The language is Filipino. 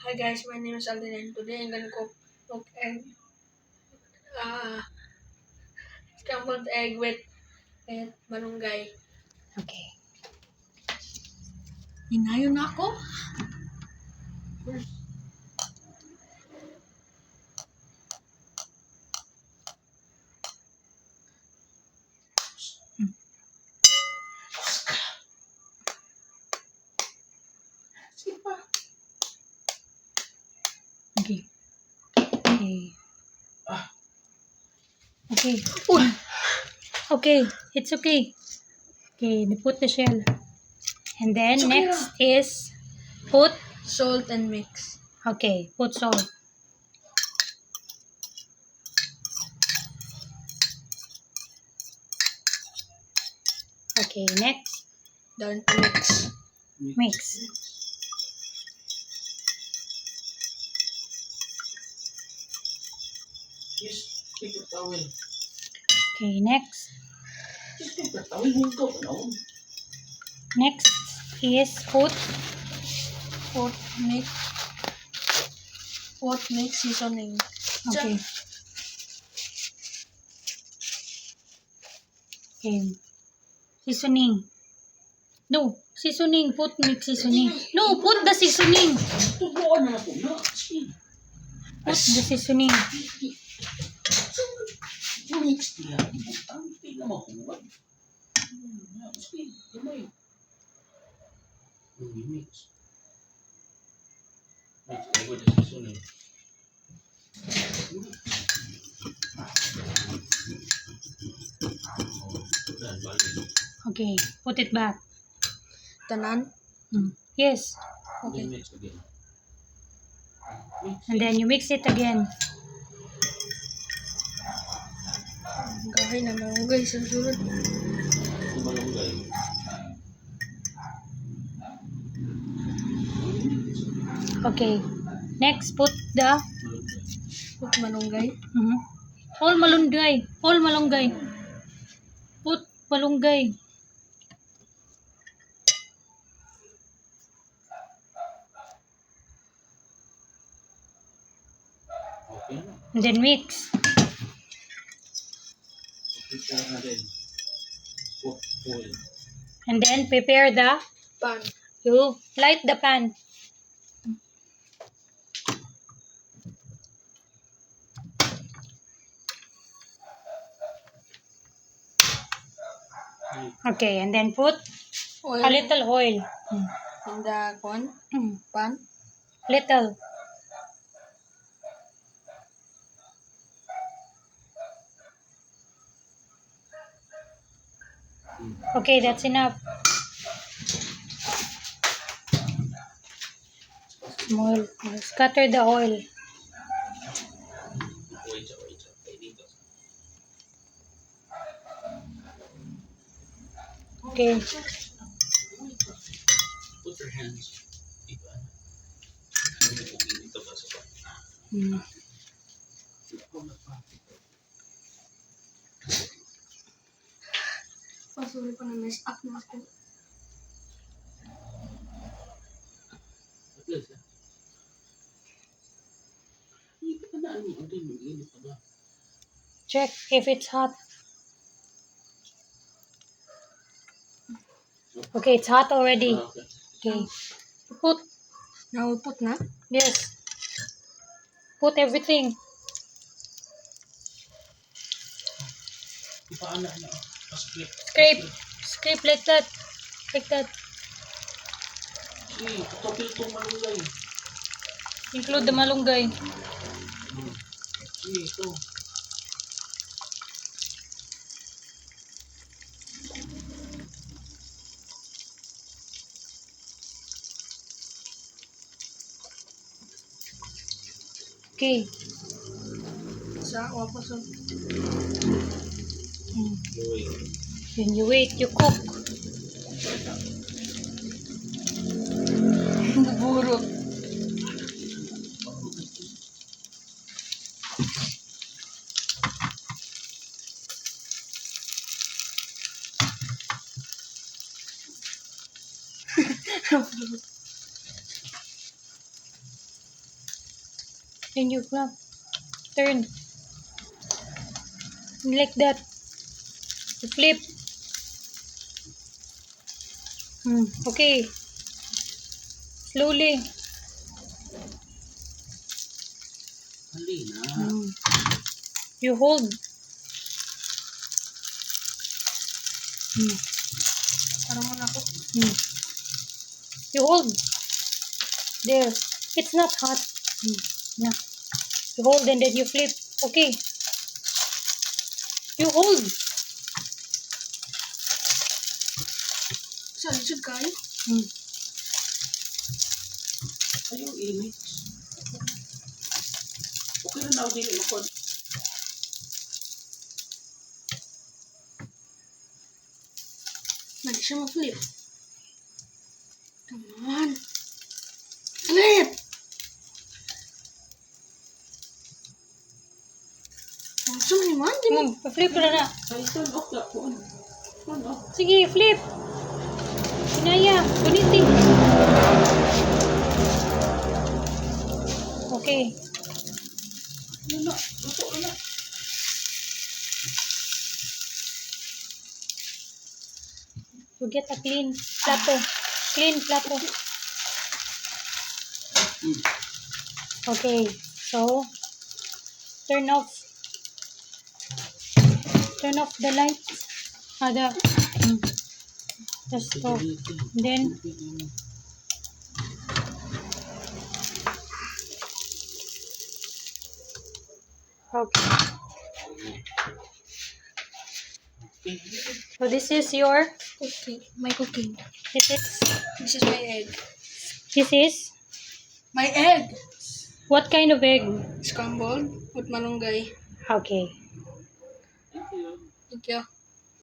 Hi guys, my name is Alden and today I'm gonna cook egg, scrambled egg with malunggay. Okay. Hinayo na ako. Okay. Okay. Okay. Okay. It's okay. Okay, put the shell. And then okay next is put. Salt and mix. Okay, put salt. Okay, next Down to mix. mix. Just take a towel. Okay, next. Just take a towel. Huwag ka pa naon. Next is put. Pot mix seasoning. Okay. Okay. Seasoning. No, seasoning. Put mix seasoning. No, put the seasoning. Tubuan na ako na. Sige. Put the seasoning. Mix niya. Ibutang. Hindi na mahuwag. Sige. Gamay. Mix. Mix. Ay, with the seasoning. Okay, put it back. Tanan. Yes. Okay. Mix again. And then you mix it again. Gahay na malunggay sa sulod. Malunggay. Okay. Next, put the Put malunggay. whole malunggay. Whole malunggay. Put malunggay. Okay na. And then mix. Prepare na din. Put oil. And then prepare the. Pan. You light the pan. Okay, and then put Oil. a little oil. In the pan. Little. Okay, that's enough. Oil. Scatter the oil. Wait. Kay dito. Okay. Put your hands. Dito. Dito ba sa pa? Sorry pa na mess up na ako. At least, hindi ka na ano. Hindi, mag-init pa ba? Check if it's hot. Okay, it's hot already. Okay. Okay. Put. Now put na. Yes. Put everything. Ipaana na. Paskip. Scrape like that. Like that. Sige, tutupil itong malunggay. Include the malunggay. Sige, ito. Okay. Sa wapaso. Wait. Then you wait, you cook. Buburo. Then you flip. Turn. Like that. You flip. Okay. Slowly. Hali na. You hold. Parang wala ko. You hold. There. It's not hot. No. You hold and then you flip. Okay. You hold. Sa lisod kayo. Ayaw i-mix. Okay na daw din ako. Mali siya ma-flip. Come on. Flip! Ang saan ni man? Di mo. Flip na na. Ay, turn off na po. Turn off. Sige, flip. Inaya. Ulitin. Okay. Ano na? Luto na. You get a clean plato. Clean plato. Okay. So, turn off the lights. The stove. Then, okay. So this is your, Cooking. My cooking. this This is my egg. is, My egg! what kind of egg? Scrambled with malunggay. Okay. Thank you. Thank you.